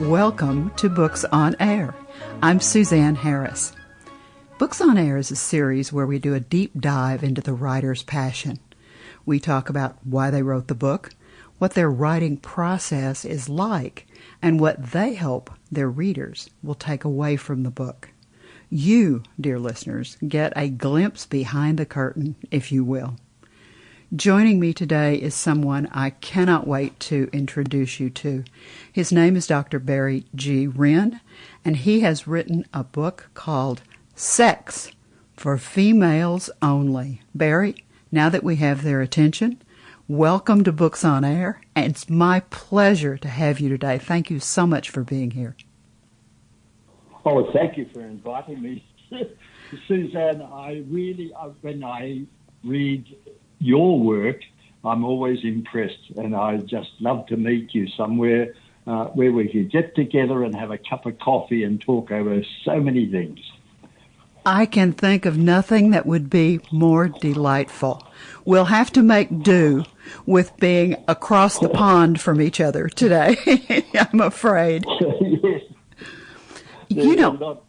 Welcome to Books on Air. I'm Suzanne Harris. Books on Air is a series where we do a deep dive into the writer's passion. We talk about why they wrote the book, what their writing process is like, and what they hope their readers will take away from the book. You, dear listeners, get a glimpse behind the curtain, if you will. Joining me today is someone I cannot wait to introduce you to. His name is Dr. Barry G. Wren, and he has written a book called Sex for Females Only. Barry, now that we have their attention, welcome to Books on Air, and it's my pleasure to have you today. Thank you so much for being here. Oh, thank you for inviting me. Suzanne, when I read your work, I'm always impressed, and I just love to meet you somewhere where we could get together and have a cup of coffee and talk over so many things. I can think of nothing that would be more delightful. We'll have to make do with being across the pond from each other today, I'm afraid. Yes. You know,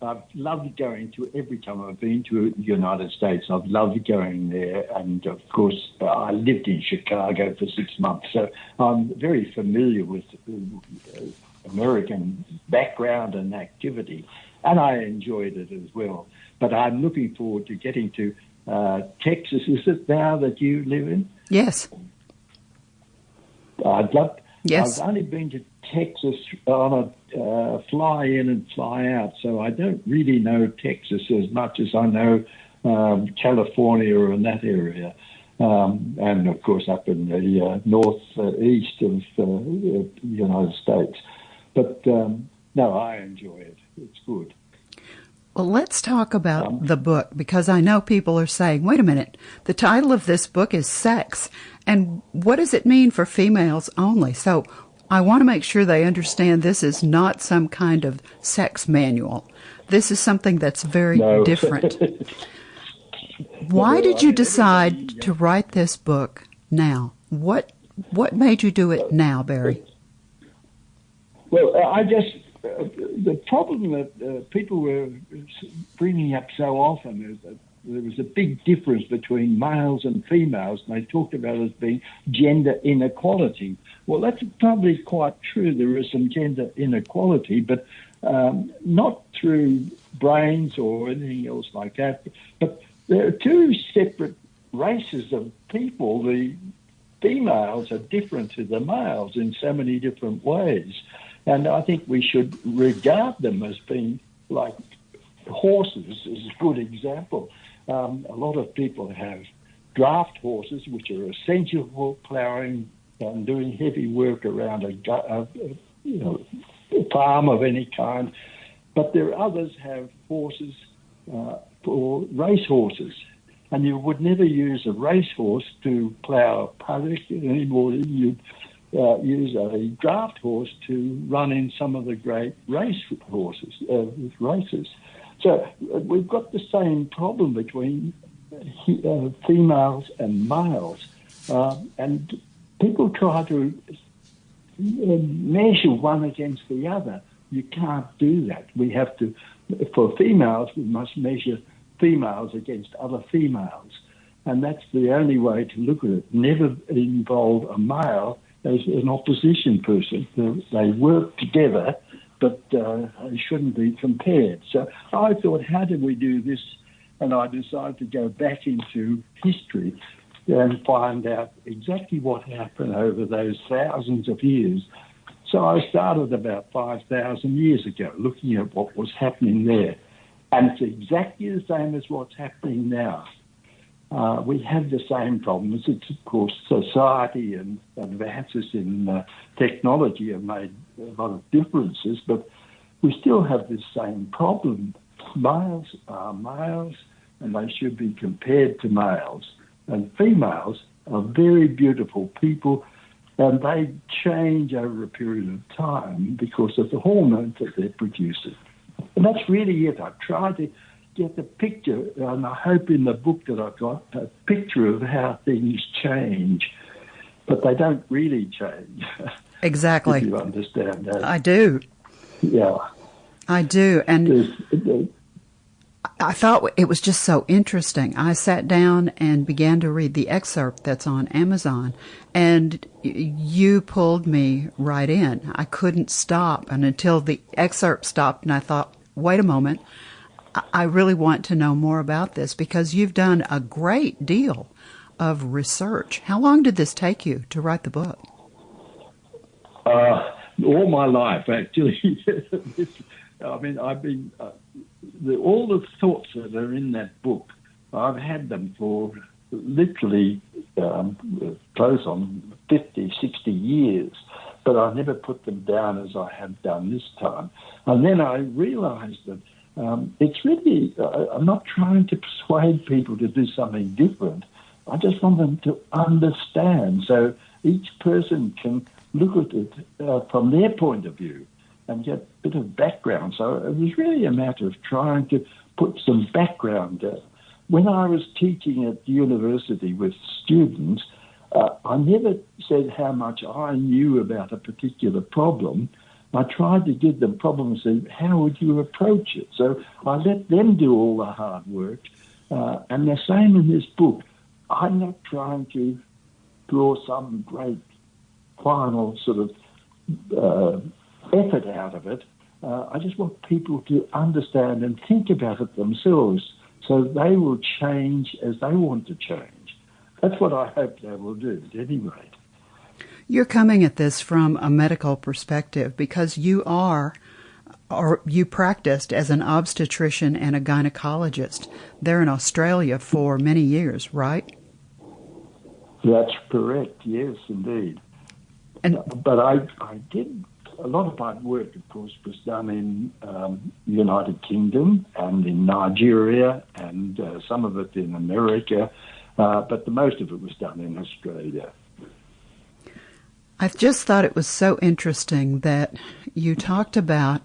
I've loved going to, every time I've been to the United States, I've loved going there. And, of course, I lived in Chicago for 6 months, so I'm very familiar with American background and activity, and I enjoyed it as well. But I'm looking forward to getting to Texas. Is it now that you live in? Yes. Yes. I've only been to Texas on a fly in and fly out, so I don't really know Texas as much as I know California or in that area, and of course up in the northeast of the United States. But no, I enjoy it. It's good. Well, let's talk about the book, because I know people are saying, wait a minute, the title of this book is Sex, and what does it mean for females only? So I want to make sure they understand this is not some kind of sex manual. This is something that's very different. Why did you decide to write this book now? What made you do it now, Barry? Well, the problem that people were bringing up so often is that there was a big difference between males and females, and they talked about it as being gender inequality. Well, that's probably quite true. There is some gender inequality, but not through brains or anything else like that. But there are two separate races of people. The females are different to the males in so many different ways. And I think we should regard them as being like horses, is a good example. A lot of people have draft horses, which are essential for ploughing and doing heavy work around a farm of any kind. But there are others have horses for race horses. And you would never use a racehorse to plough a paddock anymore than you'd use a draft horse to run in some of the great race horses, races. So we've got the same problem between females and males. And people try to measure one against the other. You can't do that. We have to, for females, we must measure females against other females. And that's the only way to look at it. Never involve a male as an opposition person. They work together, but they shouldn't be compared. So I thought, how did we do this? And I decided to go back into history and find out exactly what happened over those thousands of years. So I started about 5,000 years ago, looking at what was happening there. And it's exactly the same as what's happening now. We have the same problems. It's, of course, society and advances in technology have made a lot of differences, but we still have this same problem. Males are males, and they should be compared to males. And females are very beautiful people, and they change over a period of time because of the hormones that they're producing. And that's really it. I've tried to get the picture, and I hope in the book that I've got a picture of how things change, but they don't really change. Exactly. If you understand that. I do. Yeah. I do. And There's, I thought it was just so interesting. I sat down and began to read the excerpt that's on Amazon, and you pulled me right in. I couldn't stop, and until the excerpt stopped, and I thought, wait a moment, I really want to know more about this, because you've done a great deal of research. How long did this take you to write the book? all my life, actually. I mean, I've been... all the thoughts that are in that book, I've had them for literally close on 50, 60 years, but I never put them down as I have done this time. And then I realized that it's really, I'm not trying to persuade people to do something different. I just want them to understand, so each person can look at it from their point of view and get a bit of background. So it was really a matter of trying to put some background. When I was teaching at university with students, I never said how much I knew about a particular problem. I tried to give them problems and say, how would you approach it? So I let them do all the hard work. And the same in this book. I'm not trying to draw some great final sort of effort out of it. I just want people to understand and think about it themselves so they will change as they want to change. That's what I hope they will do, at any rate. You're coming at this from a medical perspective because you practiced as an obstetrician and a gynecologist there in Australia for many years, right? That's correct, yes, indeed. But I did... A lot of my work, of course, was done in the United Kingdom and in Nigeria and some of it in America, but the most of it was done in Australia. I just thought it was so interesting that you talked about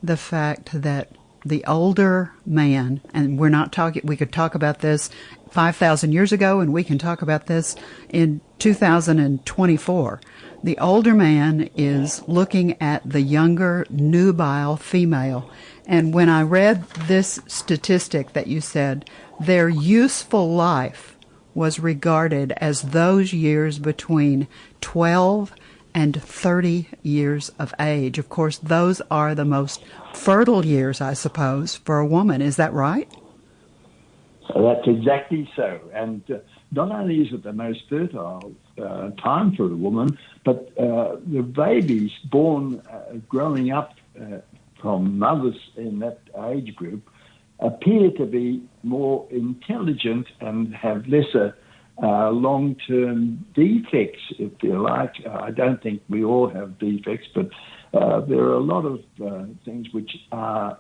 the fact that the older man, and we're not talking, we could talk about this 5,000 years ago, and we can talk about this in 2024. The older man is looking at the younger, nubile female. And when I read this statistic that you said, their useful life was regarded as those years between 12 and 30 years of age. Of course, those are the most fertile years, I suppose, for a woman. Is that right? That's exactly so. And not only is it the most fertile time for a woman, but the babies born growing up from mothers in that age group appear to be more intelligent and have lesser long-term defects, if you like. I don't think we all have defects, but there are a lot of things which are...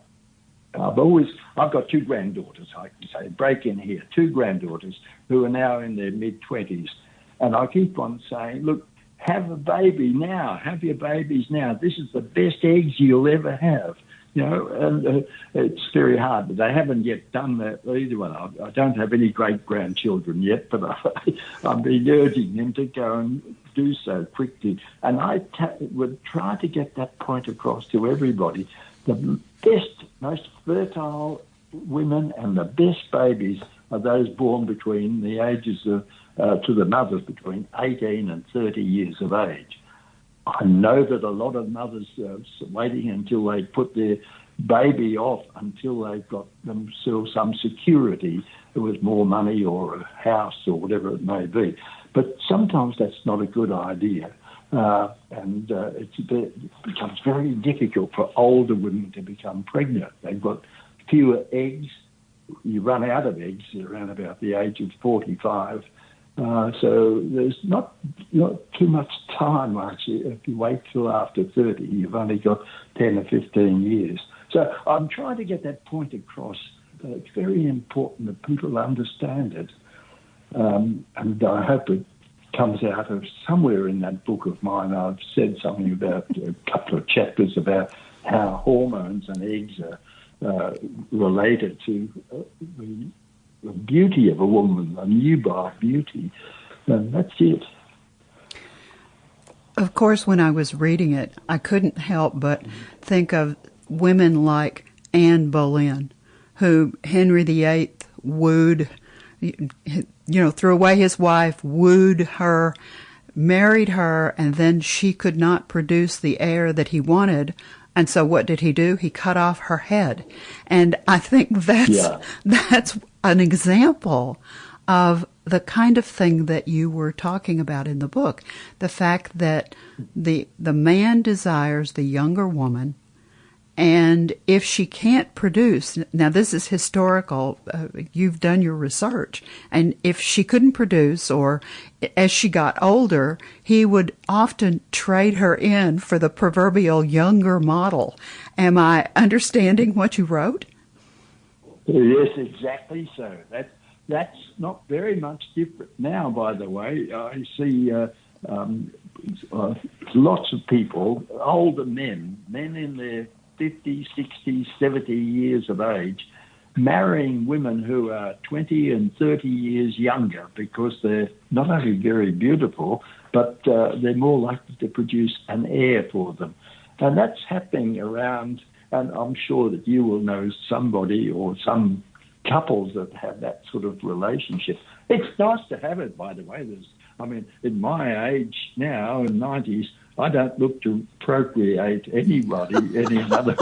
I've got two granddaughters, I can say, break in here, two granddaughters who are now in their mid-20s. And I keep on saying, look, have a baby now, have your babies now. This is the best eggs you'll ever have. You know, and it's very hard, but they haven't yet done that either one. I don't have any great-grandchildren yet, but I've been urging them to go and do so quickly. And I would try to get that point across to everybody. The best, most fertile women and the best babies are those born between the ages of, to the mothers, between 18 and 30 years of age. I know that a lot of mothers are waiting until they put their baby off until they've got themselves some security with more money or a house or whatever it may be. But sometimes that's not a good idea. It becomes very difficult for older women to become pregnant. They've got fewer eggs. You run out of eggs around about the age of 45. So there's not too much time, actually. If you wait till after 30, you've only got 10 or 15 years. So I'm trying to get that point across. It's very important that people understand it. And I hope it comes out of somewhere in that book of mine. I've said something about a couple of chapters about how hormones and eggs are related to the beauty of a woman, a nubile beauty. And that's it. Of course, when I was reading it, I couldn't help but think of women like Anne Boleyn, who Henry VIII wooed, threw away his wife, wooed her, married her, and then she could not produce the heir that he wanted. And so what did he do? He cut off her head. And I think that's an example of the kind of thing that you were talking about in the book. The fact that the man desires the younger woman, and if she can't produce, now this is historical, you've done your research, and if she couldn't produce, or as she got older, he would often trade her in for the proverbial younger model. Am I understanding what you wrote? Yes, exactly so. That's not very much different now, by the way. I see lots of people, older men in their 50, 60, 70 years of age, marrying women who are 20 and 30 years younger because they're not only very beautiful, but they're more likely to produce an heir for them. And that's happening around, and I'm sure that you will know somebody or some couples that have that sort of relationship. It's nice to have it, by the way. In my age now, in 90s, I don't look to procreate anybody, any other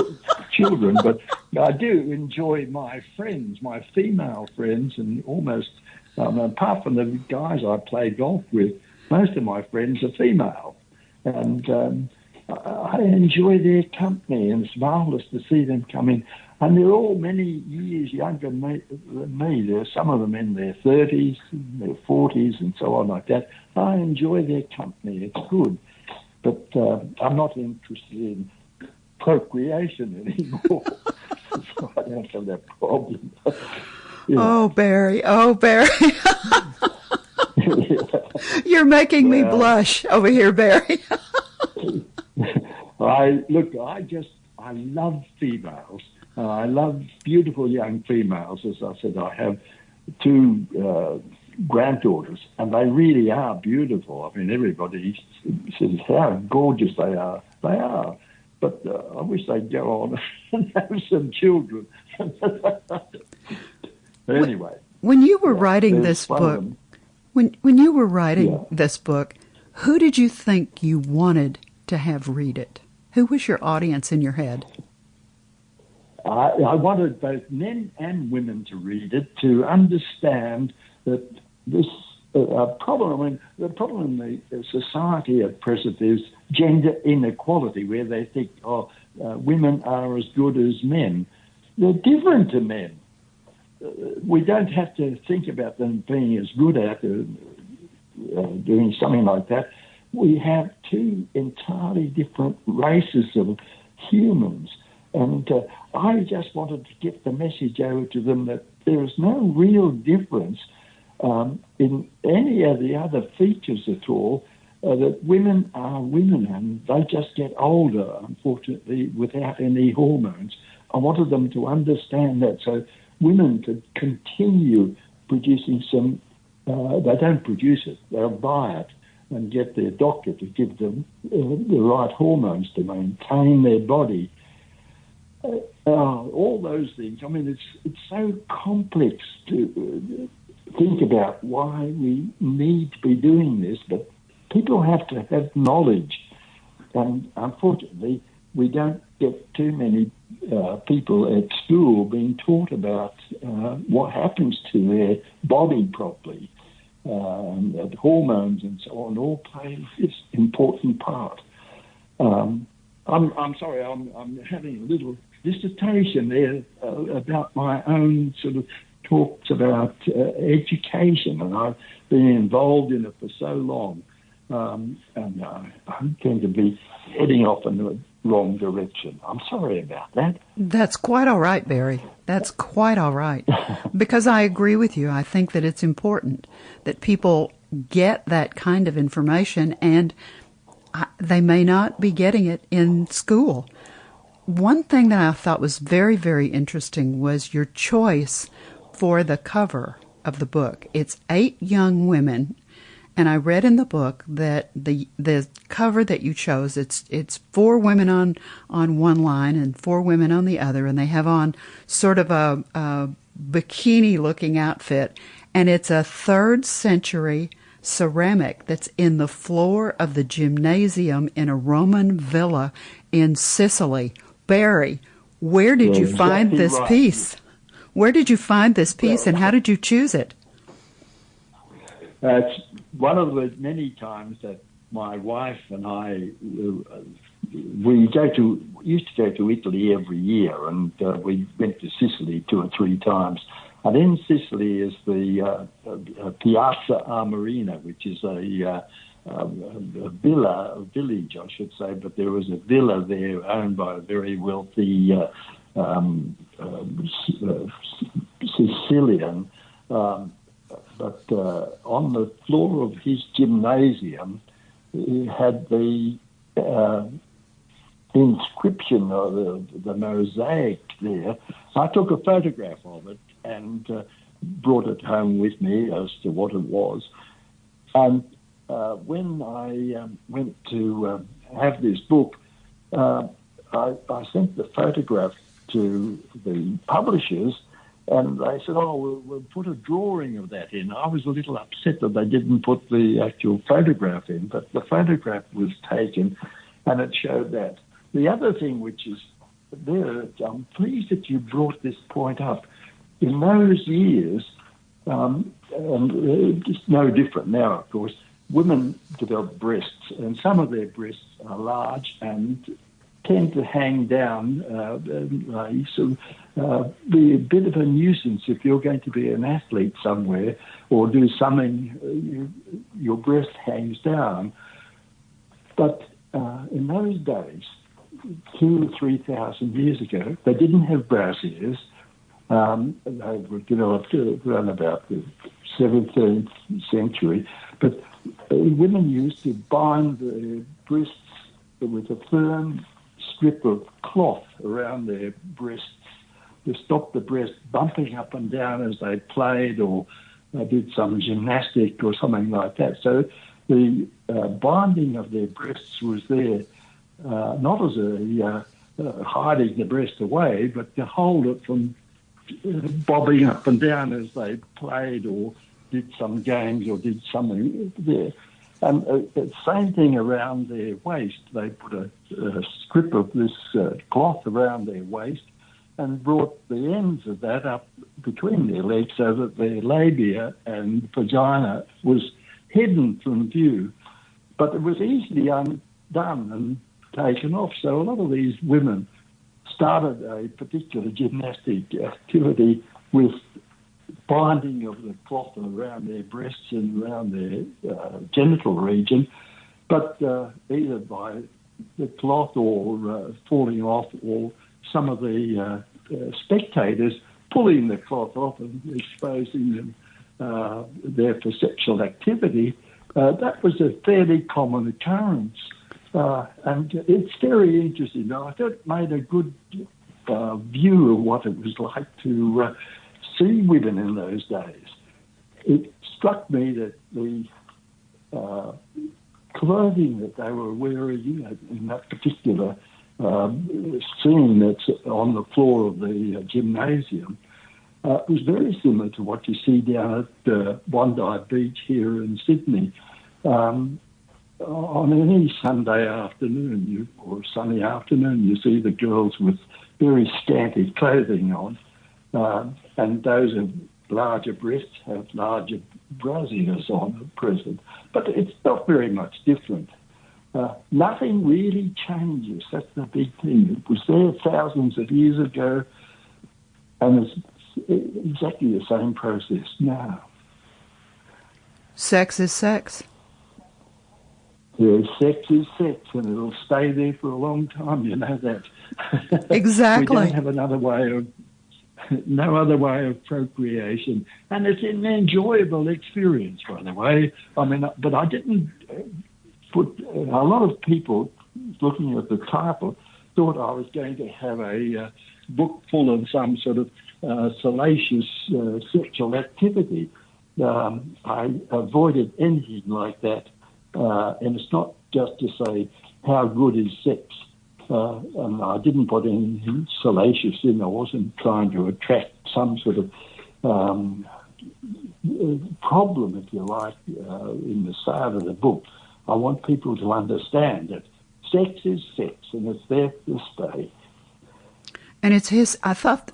children, but I do enjoy my friends, my female friends, and almost, apart from the guys I play golf with, most of my friends are female. And I enjoy their company, and it's marvellous to see them come in. And they're all many years younger than me. There are some of them in their 30s, their 40s, and so on like that. I enjoy their company. It's good. But I'm not interested in procreation anymore. So I don't have that problem. Oh, Barry. You're making me blush over here, Barry. I love females. I love beautiful young females. As I said, I have two granddaughters, and they really are beautiful. I mean, everybody says how gorgeous they are. They are. But I wish they'd go on and have some children. But anyway. When you were writing this book, when you were writing this book, who did you think you wanted to have read it? Who was your audience in your head? I wanted both men and women to read it to understand that this problem. I mean, the problem in the society at present is gender inequality, where they think, women are as good as men. They're different to men. We don't have to think about them being as good at doing something like that. We have two entirely different races of humans. And I just wanted to get the message over to them that there is no real difference in any of the other features at all, that women are women and they just get older, unfortunately, without any hormones. I wanted them to understand that so women could continue producing some, they don't produce it, they'll buy it and get their doctor to give them the right hormones to maintain their body. All those things. I mean, it's so complex to think about why we need to be doing this, but people have to have knowledge. And unfortunately, we don't get too many people at school being taught about what happens to their body properly. That hormones and so on all play this important part. I'm sorry, I'm having a little dissertation there about my own sort of talks about education, and I've been involved in it for so long, and I'm going to be heading off in the wrong direction. I'm sorry about that. That's quite all right, Barry. That's quite all right. Because I agree with you. I think that it's important that people get that kind of information, and they may not be getting it in school. One thing that I thought was very, very interesting was your choice for the cover of the book. It's 8 young women, And I read in the book that the cover that you chose, it's 4 women on one line and 4 women on the other, and they have on sort of a bikini-looking outfit, and it's a 3rd century ceramic that's in the floor of the gymnasium in a Roman villa in Sicily. Barry, where did you find exactly this right. piece? Where did you find this piece, and how did you choose it? It's one of the many times that my wife and I, we used to go to Italy every year, and we went to Sicily 2 or 3 times. And in Sicily is the Piazza Armerina, which is a village, I should say, but there was a villa there owned by a very wealthy Sicilian. But on the floor of his gymnasium, he had the inscription or the mosaic there. I took a photograph of it and brought it home with me as to what it was. And when I went to have this book, I sent the photograph to the publishers, and they said, we'll put a drawing of that in. I was a little upset that they didn't put the actual photograph in, but the photograph was taken, and it showed that. The other thing which is there, I'm pleased that you brought this point up. In those years, and it's no different now, of course, women develop breasts, and some of their breasts are large and tend to hang down, be a bit of a nuisance if you're going to be an athlete somewhere or do something, your breast hangs down. But in those days, 2,000 or 3,000 years ago, they didn't have brassieres. They were developed around about the 17th century, but women used to bind their breasts with a firm strip of cloth around their breasts to stop the breast bumping up and down as they played or did some gymnastic or something like that. So the binding of their breasts was there, not as a hiding the breast away, but to hold it from bobbing up and down as they played or did some games or did something there. And the same thing around their waist. They put a strip of this cloth around their waist and brought the ends of that up between their legs so that their labia and vagina was hidden from view. But it was easily undone and taken off. So a lot of these women started a particular gymnastic activity with binding of the cloth around their breasts and around their genital region, but either by the cloth or falling off, or some of the spectators pulling the cloth off and exposing them there for sexual activity. That was a fairly common occurrence. And it's very interesting. I thought it made a good view of what it was like to see women in those days. It struck me that the clothing that they were wearing in that particular scene that's on the floor of the gymnasium was very similar to what you see down at Bondi Beach here in Sydney. On any Sunday afternoon or sunny afternoon, you see the girls with very scanty clothing on, and those of larger breasts have larger brassieres on at present. But it's not very much different. Nothing really changes. That's the big thing. It was there thousands of years ago, and it's exactly the same process now. Sex is sex. Yeah, sex is sex, and it'll stay there for a long time. You know that. Exactly. We don't have no other way of procreation, and it's an enjoyable experience, by the way. I mean, but I didn't put a lot of people looking at the title thought I was going to have a book full of some sort of salacious sexual activity. I avoided anything like that. And it's not just to say, how good is sex? And I didn't put anything salacious in. I wasn't trying to attract some sort of problem, if you like, in the side of the book. I want people to understand that sex is sex, and it's there to stay. And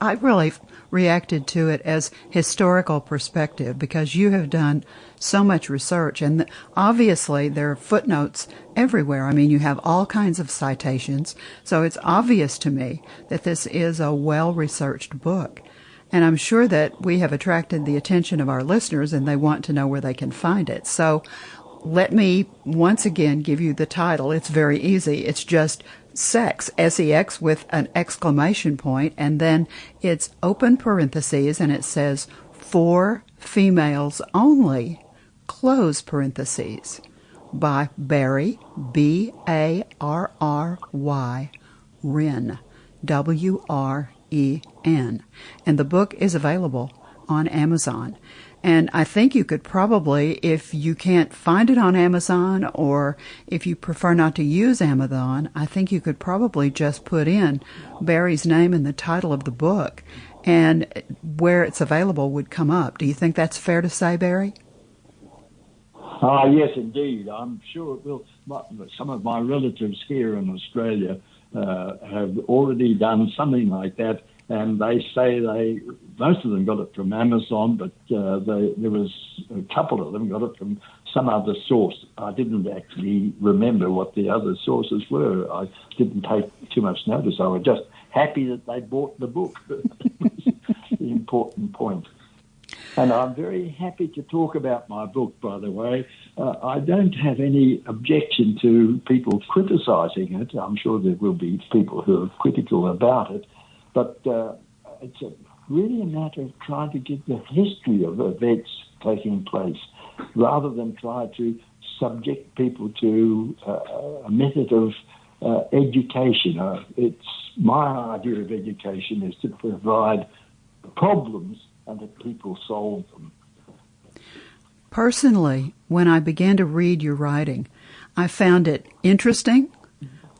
I really reacted to it as historical perspective, because you have done so much research, and obviously there are footnotes everywhere. I mean, you have all kinds of citations, so it's obvious to me that this is a well-researched book. And I'm sure that we have attracted the attention of our listeners, and they want to know where they can find it. So let me once again give you the title. It's very easy. It's just Sex, S-E-X with an exclamation point, and then it's open parentheses, and it says, for females only, close parentheses, by Barry, B-A-R-R-Y, WREN, W-R-E-N. And the book is available on Amazon. And I think you could probably, if you can't find it on Amazon, or if you prefer not to use Amazon, I think you could probably just put in Barry's name and the title of the book, and where it's available would come up. Do you think that's fair to say, Barry? Yes, indeed. I'm sure it will. Some of my relatives here in Australia have already done something like that, and they say most of them got it from Amazon, but there was a couple of them got it from some other source. I didn't actually remember what the other sources were. I didn't take too much notice. I was just happy that they bought the book. That was the important point. And I'm very happy to talk about my book, by the way. I don't have any objection to people criticising it. I'm sure there will be people who are critical about it. But it's really a matter of trying to get the history of events taking place, rather than try to subject people to a method of education. It's my idea of education is to provide problems and that people solve them. Personally, when I began to read your writing, I found it interesting,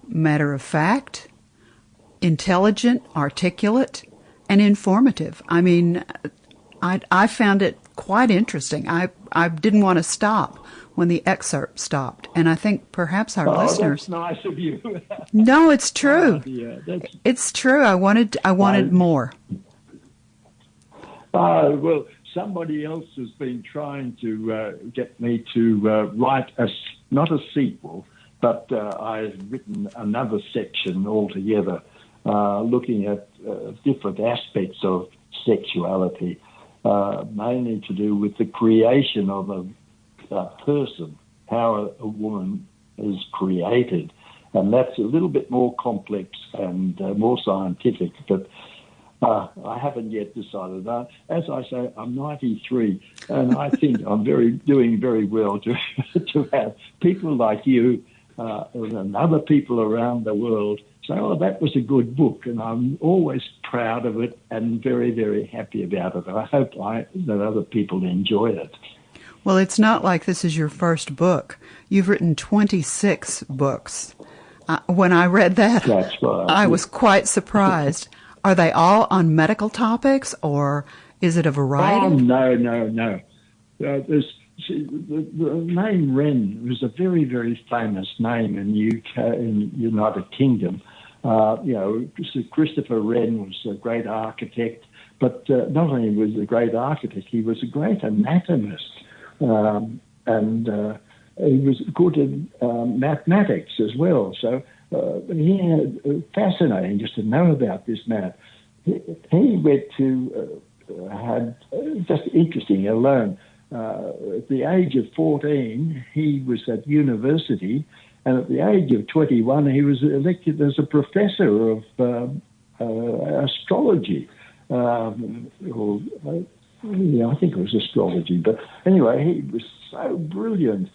matter of fact, intelligent, articulate, and informative. I mean, I found it quite interesting. I didn't want to stop when the excerpt stopped, and I think perhaps our listeners. That's nice of you. No, it's true. That's... It's true. I wanted more. Well, somebody else has been trying to get me to write not a sequel, but I've written another section altogether, looking at different aspects of sexuality, mainly to do with the creation of a person, how a woman is created. And that's a little bit more complex and more scientific, but I haven't yet decided. As I say, I'm 93, and I think I'm doing very well to have people like you and other people around the world say, oh, that was a good book, and I'm always proud of it and very, very happy about it. I hope that other people enjoy it. Well, it's not like this is your first book. You've written 26 books. When I read that, that's right. I was quite surprised. Are they all on medical topics, or is it a variety? Oh, no. The name WREN was a very, very famous name in UK, in United Kingdom. Christopher Wren was a great architect, but not only was he a great architect, he was a great anatomist, and he was good in mathematics as well. So fascinating just to know about this man. He went to had just interesting alone. At the age of 14, he was at university, and at the age of 21, he was elected as a professor of astrology. I think it was astrology, but anyway, he was so brilliant.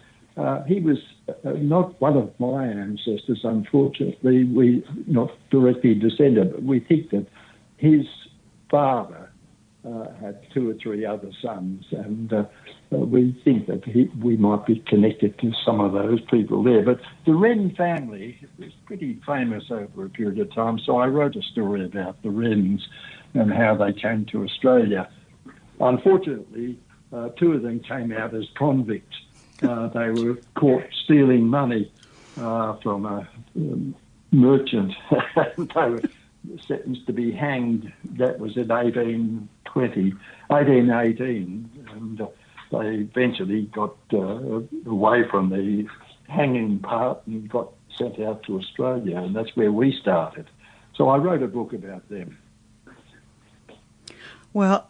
He was not one of my ancestors, unfortunately. We not directly descended, but we think that his father had two or three other sons, and we think that we might be connected to some of those people there. But the Wren family was pretty famous over a period of time, so I wrote a story about the Wrens and how they came to Australia. Unfortunately, two of them came out as convicts. They were caught stealing money from a merchant. They were sentenced to be hanged. That was in 1818, and they eventually got away from the hanging part and got sent out to Australia, and that's where we started. So I wrote a book about them. Well,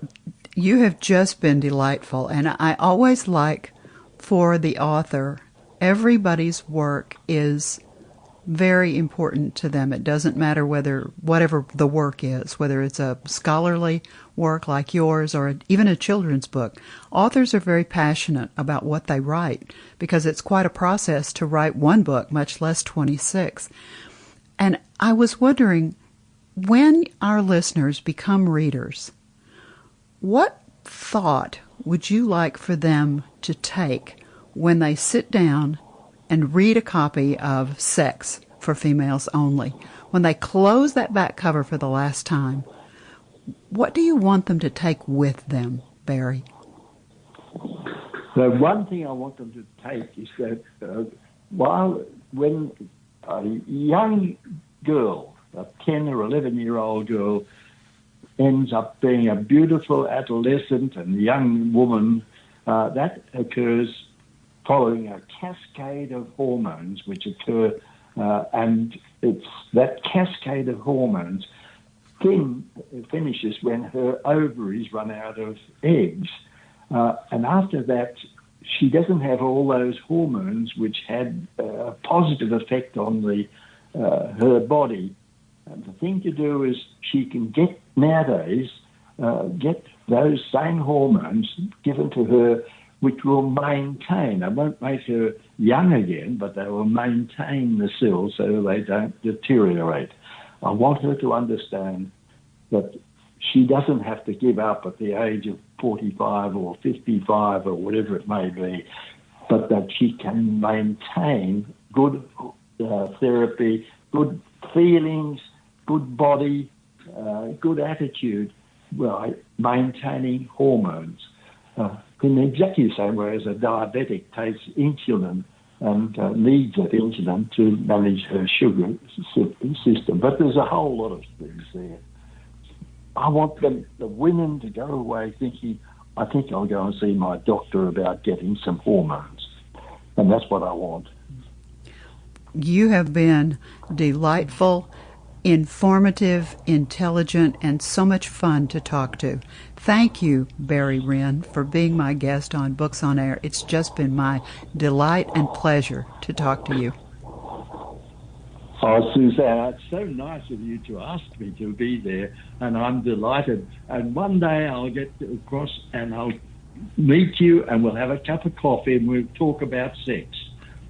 you have just been delightful, and I always like for the author, everybody's work is very important to them. It doesn't matter whatever the work is, whether it's a scholarly work like yours or even a children's book. Authors are very passionate about what they write because it's quite a process to write one book, much less 26. And I was wondering, when our listeners become readers, what thought would you like for them to take when they sit down and read a copy of Sex for Females Only? When they close that back cover for the last time, what do you want them to take with them, Barry? The one thing I want them to take is that when a young girl, a 10 or 11-year-old girl, ends up being a beautiful adolescent and young woman, that occurs following a cascade of hormones which occur, and it's that cascade of hormones finishes when her ovaries run out of eggs. And after that, she doesn't have all those hormones which had a positive effect on her body. And the thing to do is she can get those same hormones given to her, which will maintain. I won't make her young again, but they will maintain the cells so they don't deteriorate. I want her to understand that she doesn't have to give up at the age of 45 or 55 or whatever it may be, but that she can maintain good therapy, good feelings, good body, good attitude, by maintaining hormones. In exactly the same way as a diabetic takes insulin and needs that insulin to manage her sugar system. But there's a whole lot of things there. I want the women to go away thinking, I think I'll go and see my doctor about getting some hormones. And that's what I want. You have been delightful, informative, intelligent, and so much fun to talk to. Thank you, Barry Wren, for being my guest on Books on Air. It's just been my delight and pleasure to talk to you. Oh, Suzanne, it's so nice of you to ask me to be there, and I'm delighted. And one day I'll get across and I'll meet you and we'll have a cup of coffee and we'll talk about sex.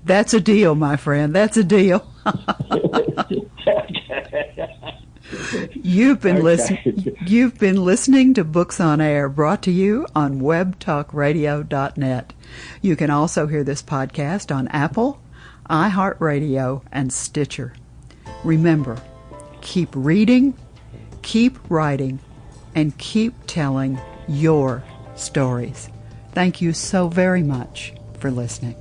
That's a deal, my friend. That's a deal. You've been listening to Books on Air, brought to you on webtalkradio.net. You can also hear this podcast on Apple, iHeartRadio, and Stitcher. Remember, keep reading, keep writing, and keep telling your stories. Thank you so very much for listening.